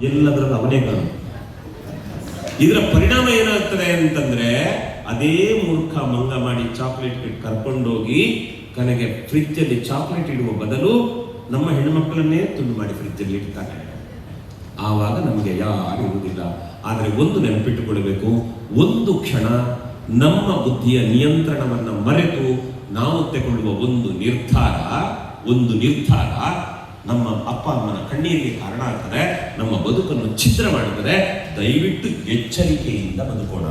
ಎಲ್ಲದರಲ್ಲೂ ಅವನೇ ಕಾಣು. ಇದರ ಪರಿಣಾಮ ಏನಾಗ್ತದೆ ಅಂತಂದ್ರೆ, ಅದೇ ಮೂರ್ಖ ಮಂಗ ಮಾಡಿ ಚಾಕ್ಲೇಟ್ ಕರ್ಕೊಂಡೋಗಿ ಕನೆಗೆ ಫ್ರಿಜ್ ಅಲ್ಲಿ ಚಾಕ್ಲೇಟ್ ಇಡುವ ಬದಲು ನಮ್ಮ ಹೆಣ್ಣುಮಕ್ಕಳನ್ನೇ ತುಂಡು ಮಾಡಿ ಫ್ರಿಜ್ ಅಲ್ಲಿ ಇಡ್ತಾರೆ. ಆವಾಗ ನಮಗೆ ಯಾರು ಇರುವುದಿಲ್ಲ. ಆದರೆ ಒಂದು ನೆನಪಿಟ್ಟುಕೊಳ್ಳಬೇಕು, ಒಂದು ಕ್ಷಣ ನಮ್ಮ ಬುದ್ಧಿಯ ನಿಯಂತ್ರಣವನ್ನು ಮರೆತು ನಾವು ತಗೊಳ್ಳುವ ಒಂದು ನಿರ್ಧಾರ ನಮ್ಮ ಅಪ್ಪ ಅಮ್ಮನ ಕಣ್ಣೀರಿಗೆ ಕಾರಣ ಆಗ್ತದೆ, ನಮ್ಮ ಬದುಕನ್ನು ಛಿದ್ರ ಮಾಡುತ್ತದೆ. ದಯವಿಟ್ಟು ಎಚ್ಚರಿಕೆಯಿಂದ ಬದುಕೋಣ.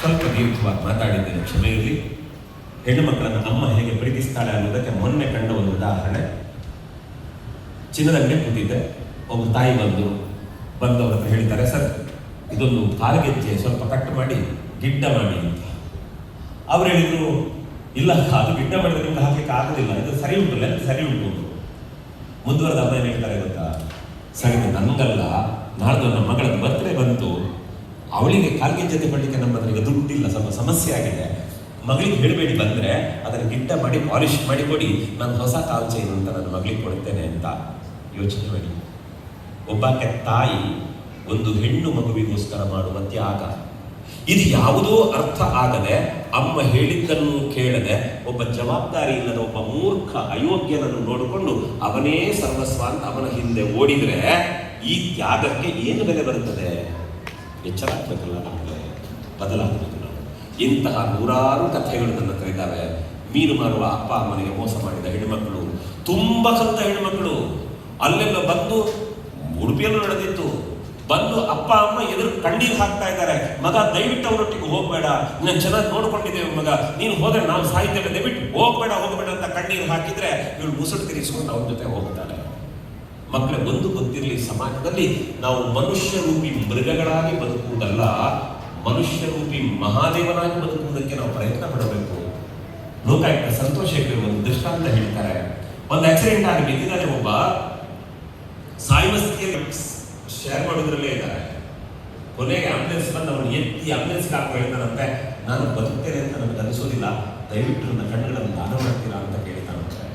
ಸ್ವಲ್ಪ ದೀರ್ಘವಾಗಿ ಮಾತಾಡಿದ್ದೇನೆ, ಕ್ಷಮೆ ಇರಲಿ. ಹೆಣ್ಣು ಮಕ್ಕಳನ್ನು ಅಮ್ಮ ಹೇಗೆ ಪ್ರೀತಿಸ್ತಾಳೆ ಅನ್ನೋದಕ್ಕೆ ಮೊನ್ನೆ ಕಂಡ ಒಂದು ಉದಾಹರಣೆ. ಚಿನ್ನದ ಅಂಗಡಿ ಕೂತಿದ್ದೆ, ಒಬ್ಬ ತಾಯಿ ಬಂದವ್ರ ಹತ್ರ ಹೇಳ್ತಾರೆ, ಸರ್ ಇದೊಂದು ಕಾಲ್ಗೆಜ್ಜೆ ಸ್ವಲ್ಪ ಕಟ್ ಮಾಡಿ ಗಿಡ್ಡ ಮಾಡಿ ಅಂತ. ಅವ್ರು ಹೇಳಿದ್ರು, ಇಲ್ಲ ಅದು ಗಿಡ್ಡ ಮಾಡಿದ್ರೆ ನಿಮ್ಗೆ ಹಾಕ್ಲಿಕ್ಕೆ ಆಗೋದಿಲ್ಲ, ಇದು ಸರಿ ಉಂಟು, ಲೆಂತ್ ಸರಿ ಉಂಟು. ಮುಂದುವರೆದ ಅಮ್ಮ ಏನು ಹೇಳ್ತಾರೆ ಗೊತ್ತಾ, ಸರಿ ನನ್ಗಲ್ಲ, ನಾಳ್ದು ನಮ್ಮ ಮಗಳ ಬರ್ತ್ಡೇ ಬಂತು, ಅವಳಿಗೆ ಕಾಲ್ಗೆಜ್ಜೆ ಕೊಡ್ಲಿಕ್ಕೆ ನಮ್ಮ ಹತ್ರ ಈಗ ದುಡ್ಡಿಲ್ಲ, ಸ್ವಲ್ಪ ಸಮಸ್ಯೆ ಆಗಿದೆ, ಮಗಳಿಗೆ ಹೇಳಬೇಡಿ, ಬಂದರೆ ಅದನ್ನು ಗಿಡ್ಡ ಮಾಡಿ ಪಾಲಿಶ್ ಮಾಡಿ ಕೊಡಿ, ನಾನು ಹೊಸ ಕಾಲ್ ಚೈನ್ ಅಂತ ನನ್ನ ಮಗಳಿಗೆ ಕೊಡ್ತೇನೆ ಅಂತ. ಯೋಚನೆ ಮಾಡಿ, ಒಬ್ಬಾಕೆ ತಾಯಿ ಒಂದು ಹೆಣ್ಣು ಮಗುವಿಗೋಸ್ಕರ ಮಾಡುವ ತ್ಯಾಗ. ಇದು ಯಾವುದೋ ಅರ್ಥ ಆಗದೆ, ಅಮ್ಮ ಹೇಳಿದ್ದನ್ನು ಕೇಳದೆ, ಒಬ್ಬ ಜವಾಬ್ದಾರಿ ಇಲ್ಲದ ಒಬ್ಬ ಮೂರ್ಖ ಅಯೋಗ್ಯನನ್ನು ನೋಡಿಕೊಂಡು ಅವನೇ ಸರ್ವಸ್ವ ಅಂತ ಅವನ ಹಿಂದೆ ಓಡಿದ್ರೆ ಈ ತ್ಯಾಗಕ್ಕೆ ಏನು ಬೆಲೆ ಬರುತ್ತದೆ? ಎಚ್ಚರ ಆಗ್ಬೇಕಲ್ಲ, ನಮಗೆ ಬದಲಾಗಬೇಕು ನಾವು. ಇಂತಹ ನೂರಾರು ಕಥೆಗಳು ನನ್ನ ಹತ್ರ ಇದ್ದಾವೆ. ಮೀನು ಮಾರುವ ಅಪ್ಪ ಅಮ್ಮನಿಗೆ ಮೋಸ ಮಾಡಿದ ಹೆಣ್ಣುಮಕ್ಕಳು, ತುಂಬ ಕಲಿತ ಹೆಣ್ಣುಮಕ್ಕಳು, ಅಲ್ಲೆಲ್ಲ ಬಂದು ಉಡುಪಿಯಲ್ಲೂ ನಡೆದಿತ್ತು, ಬಂದು ಅಪ್ಪ ಅಮ್ಮ ಎದುರು ಕಣ್ಣೀರು ಹಾಕ್ತಾ ಇದ್ದಾರೆ, ಮಗ ದಯವಿಟ್ಟು ಅವರೊಟ್ಟಿಗೆ ಹೋಗ್ಬೇಡ, ನಾನು ಚೆನ್ನಾಗಿ ನೋಡ್ಕೊಂಡಿದ್ದೇವೆ ಮಗ, ನೀನು ಹೋದ್ರೆ ನಾವು ಸಾಯ್ತೇವೆ, ದಯವಿಟ್ಟು ಹೋಗ್ಬೇಡ ಅಂತ ಕಣ್ಣೀರು ಹಾಕಿದ್ರೆ ಇವಳು ಮುಸುಡು ತಿರಿಸ್ಕೊಂಡು ಅವ್ರ ಜೊತೆ ಹೋಗ್ತಾಳೆ. ಮಕ್ಕಳ ಒಂದು ಗೊತ್ತಿರಲಿ, ಸಮಾಜದಲ್ಲಿ ನಾವು ಮನುಷ್ಯ ರೂಪಿ ಮೃಗಗಳಾಗಿ ಬದುಕುವುದಲ್ಲ, ಮನುಷ್ಯ ರೂಪಿ ಮಹಾದೇವನಾಗಿ ಬದುಕುವುದಕ್ಕೆ ನಾವು ಪ್ರಯತ್ನ ಪಡಬೇಕು. ಲೋಕಾಯುಕ್ತ ಸಂತೋಷ ಒಂದು ದೃಷ್ಟಾಂತ ಹೇಳ್ತಾರೆ. ಒಂದು ಆಕ್ಸಿಡೆಂಟ್ ಆಗಿ ಬಿದ್ದಿದ್ದಾರೆ, ಒಬ್ಬ ಸಾಯುವ ಸ್ಥಿತಿಯಲ್ಲಿ ಶೇರ್ ಮಾಡೋದ್ರಲ್ಲೇ ಇದ್ದಾರೆ. ಕೊನೆಗೆ ಆಂಬುಲೆನ್ಸ್ ಬಂದು ಅವನು ಎತ್ತಿ ಆಂಬುಲೆನ್ಸ್ಗೆ ಹಾಕಿ ಹೇಳ್ತಾನಂತೆ, ನಾನು ಬದುಕ್ತೇನೆ ಅಂತ ನನಗೆ ಅನಿಸೋದಿಲ್ಲ, ದಯವಿಟ್ಟು ನನ್ನ ಕಣ್ಣುಗಳನ್ನು ದಾನ ಮಾಡ್ತೀರಾ ಅಂತ ಕೇಳ್ತಾನಂತೆ.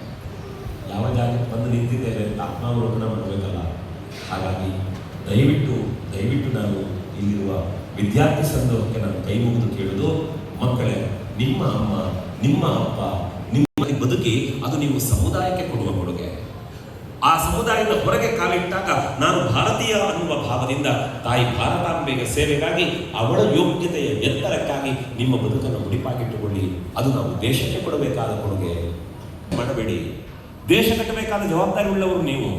ಯಾವ ಜಾಗಕ್ಕೆ ಬಂದು ನಿಂತಿದ್ದೇವೆ ಅಂತ ಆತ್ಮಾವಲೋಕನ ಮಾಡಬೇಕಲ್ಲ. ಹಾಗಾಗಿ ದಯವಿಟ್ಟು ನಾನು ಇಲ್ಲಿರುವ ವಿದ್ಯಾರ್ಥಿ ಸಂಘಕ್ಕೆ ನಾನು ಕೈ ಮುಗಿದು ಕೇಳುವುದು, ಮಕ್ಕಳೇ, ನಿಮ್ಮ ಅಮ್ಮ ನಿಮ್ಮ ಅಪ್ಪ ನಿಮ್ಮ ಬದುಕಿ ಅದು ನೀವು ಸಮುದಾಯಕ್ಕೆ ಕೊಡುವ ಕೊಡುಗೆ. ಆ ಸಮುದಾಯದ ಹೊರಗೆ ಕಾಲಿಟ್ಟಾಗ ನಾನು ಭಾರತೀಯ ಅನ್ನುವ ಭಾವದಿಂದ ತಾಯಿ ಭಾರತಾಂಬೆಗೆ ಸೇವೆಗಾಗಿ, ಅವಳ ಯೋಗ್ಯತೆಯ ಎತ್ತರಕ್ಕಾಗಿ ನಿಮ್ಮ ಬದುಕನ್ನು ಮುಡಿಪಾಗಿಟ್ಟುಕೊಳ್ಳಿ. ಅದು ನಾವು ದೇಶಕ್ಕೆ ಕೊಡಬೇಕಾದ ಕೊಡುಗೆ. ಮಾಡಬೇಡಿ. ದೇಶ ಕಟ್ಟಬೇಕಾದ ಜವಾಬ್ದಾರಿ ಉಳ್ಳವರು ನೀವು.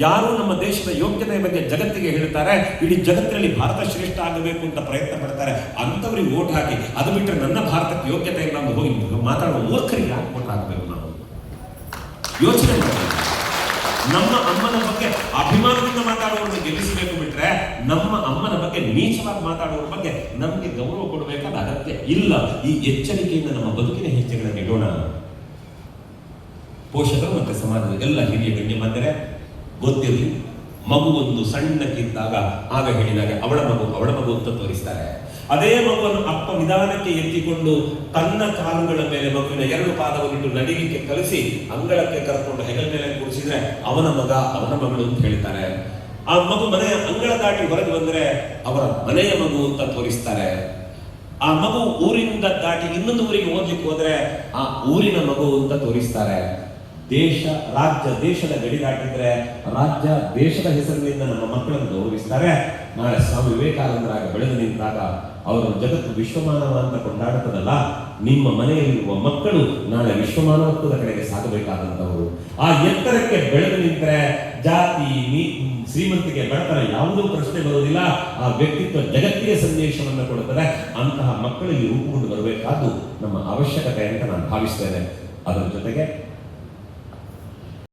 ಯಾರು ನಮ್ಮ ದೇಶದ ಯೋಗ್ಯತೆಯ ಬಗ್ಗೆ ಜಗತ್ತಿಗೆ ಹೇಳ್ತಾರೆ, ಇಡೀ ಜಗತ್ತಿನಲ್ಲಿ ಭಾರತ ಶ್ರೇಷ್ಠ ಆಗಬೇಕು ಅಂತ ಪ್ರಯತ್ನ ಪಡ್ತಾರೆ, ಅಂಥವ್ರಿಗೆ ವೋಟ್ ಹಾಕಿ, ಅದು ಬಿಟ್ಟರೆ ನನ್ನ ಭಾರತಕ್ಕೆ ಯೋಗ್ಯತೆ ಇಲ್ಲ ಅಂತ ಹೋಗಿ ಮಾತಾಡುವ ಮೂರ್ಖರಿಗೆ ಯಾಕೆ ವೋಟ್ ಹಾಕಬೇಕು? ನಾವು ಯೋಚನೆ ಮಾಡಬೇಕು. ನಮ್ಮ ಅಮ್ಮನ ಬಗ್ಗೆ ಅಭಿಮಾನದಿಂದ ಮಾತಾಡುವವರನ್ನು ಗೆಲ್ಲಿಸಬೇಕು ಬಿಟ್ರೆ, ನಮ್ಮ ಅಮ್ಮನ ಬಗ್ಗೆ ನೀಚವಾಗಿ ಮಾತಾಡುವವರ ಬಗ್ಗೆ ನಮಗೆ ಗೌರವ ಕೊಡಬೇಕಾದ ಅಗತ್ಯ ಇಲ್ಲ. ಈ ಎಚ್ಚರಿಕೆಯಿಂದ ನಮ್ಮ ಬದುಕಿನ ಹೆಜ್ಜೆಗಳನ್ನು ಇಡೋಣ. ಪೋಷಕರು ಮತ್ತು ಸಮಾಜದ ಎಲ್ಲ ಹಿರಿಯ ಗಣ್ಯಮಾನ್ಯರೇ ಗೊತ್ತಿರಲಿ, ಮಗು ಒಂದು ಸಣ್ಣಕ್ಕಿದ್ದಾಗ ಆಗ ಹೇಳಿದಾಗ ಅವಳ ಮಗು ಅಂತ ತೋರಿಸ್ತಾರೆ. ಅದೇ ಮಗುವನ್ನು ಅಪ್ಪ ನಿಧಾನಕ್ಕೆ ಎತ್ತಿಕೊಂಡು ತನ್ನ ಕಾಲುಗಳ ಮೇಲೆ ಮಗುವಿನ 2 ಪಾದವನ್ನಿಟ್ಟು ನಡಿಲಿಕ್ಕೆ ಕಲಿಸಿ ಅಂಗಳಕ್ಕೆ ಕರ್ಕೊಂಡು ಹೆಗಲ ಮೇಲೆ ಕೂರಿಸಿದ್ರೆ ಅವನ ಮಗಳು ಅಂತ ಹೇಳ್ತಾರೆ. ಆ ಮಗು ಮನೆಯ ಅಂಗಳ ದಾಟಿ ಹೊರಗೆ ಬಂದರೆ ಅವರ ಮನೆಯ ಮಗು ಅಂತ ತೋರಿಸ್ತಾರೆ. ಆ ಮಗು ಊರಿನಿಂದ ದಾಟಿ ಇನ್ನೊಂದು ಊರಿಗೆ ಓದ್ಲಿಕ್ಕೆ ಹೋದ್ರೆ ಆ ಊರಿನ ಮಗು ಅಂತ ತೋರಿಸ್ತಾರೆ. ದೇಶದ ಗಡಿ ದಾಟಿದ್ರೆ ರಾಜ್ಯ ದೇಶದ ಹೆಸರಿನಿಂದ ನಮ್ಮ ಮಕ್ಕಳನ್ನು ಗೌರವಿಸ್ತಾರೆ. ನಾಳೆ ಸ್ವಾಮಿ ವಿವೇಕಾನಂದರಾಗಿ ಬೆಳೆದು ನಿಂತಾಗ ಅವರು ಜಗತ್ತು ವಿಶ್ವಮಾನವ ಅಂತ ಕೊಂಡಾಡುತ್ತದಲ್ಲ, ನಿಮ್ಮ ಮನೆಯಲ್ಲಿರುವ ಮಕ್ಕಳು ನಾಳೆ ವಿಶ್ವಮಾನವತ್ವದ ಕಡೆಗೆ ಸಾಗಬೇಕಾದಂತವರು. ಆ ಎತ್ತರಕ್ಕೆ ಬೆಳೆದು ನಿಂತರೆ ಜಾತಿ ಶ್ರೀಮಂತಿಗೆ ಬಡತನ ಯಾವುದೂ ಪ್ರಶ್ನೆ ಬರುವುದಿಲ್ಲ. ಆ ವ್ಯಕ್ತಿತ್ವ ಜಗತ್ತಿಗೆ ಸಂದೇಶವನ್ನು ಕೊಡುತ್ತದೆ. ಅಂತಹ ಮಕ್ಕಳಿಗೆ ರೂಪುಗೊಂಡು ಬರಬೇಕಾದ್ದು ನಮ್ಮ ಅವಶ್ಯಕತೆ ಅಂತ ನಾನು ಭಾವಿಸ್ತೇನೆ. ಅದರ ಜೊತೆಗೆ